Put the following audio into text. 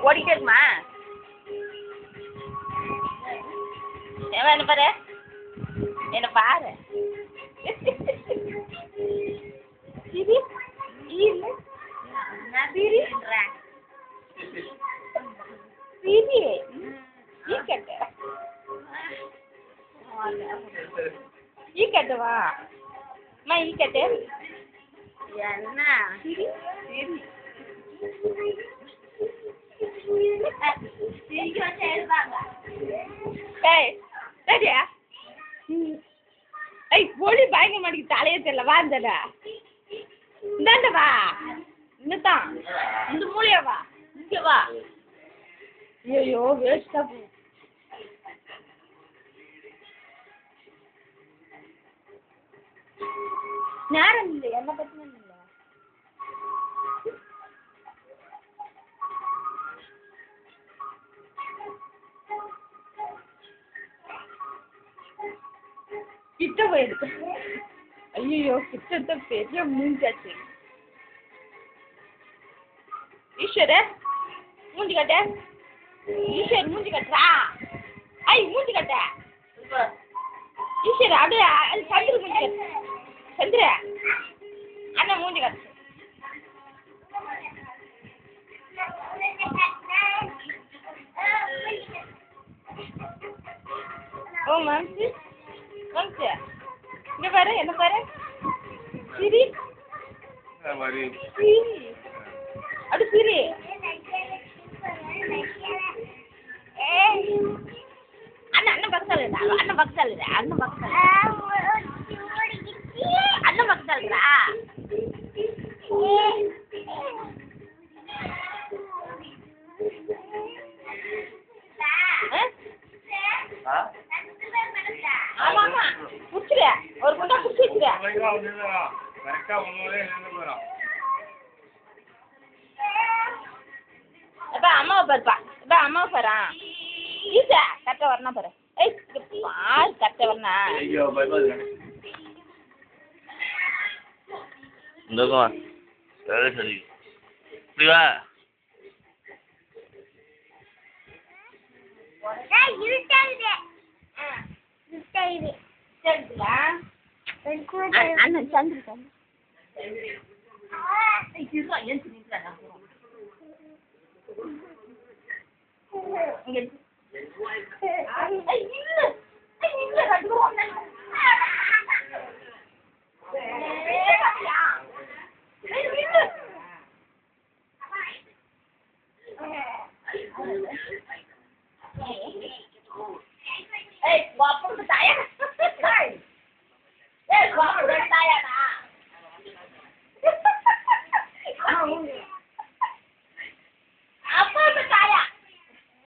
ஓடிட்டே இருக்குமா? என்ன பாரு, என்ன பாரு. சிரி சிரி சிரி ஈக்கட்டு ஈக்கட்டு வா அம்மா ஈக்கட்டு என்ன சிரி சிரி சரியா? ஐய் பொடி பயங்க மாட்டேங்குது, தலையே தெரியல. வா இந்தாண்ட வா, இன்னதான் இந்த மூலையா வா, இங்க வா. ஐயோ வேஸ்டா போ. நேரம் இல்லை, என்ன பத்தின இல்லை. கிட்ட போயிருக்கு. ஐயோ கிட்ட பெரிய மூஞ்சாச்சு. ஈஸ்வர மூஞ்சி கட்ட, ஈஸ்வர் மூஞ்சி கட்டுறா. ஐ மூஞ்சி கட்ட ஈஸ்வர. அப்படியே சந்திர மூஞ்சி கட்டு. சந்திர அண்ணா மூஞ்சி கட்டு. ஓ மம்சி மம்சி இங்க பாரு, என்ன பாரு. சிரி சிரி அப்படி சிரி. அண்ணன் பக்கத்தால் அண்ணன் பக்கத்தால் அண்ணன் பக்கத்தால் அண்ணன் பக்கத்தால்ரா. ஆமா ஆமா குடிச்சிரு, ஒரு குண்டா குடிச்சு வச்சிரு. எப்ப அம்மாவை பாருப்பா, எப்ப அம்மாவை பாரு. ஈஸா கரெக்டாக வரணும் பாரு. ஏய் பாரு கரெக்டாக வரணும். சரி இப்படி வா. அண்ணன் சந்திர Hey,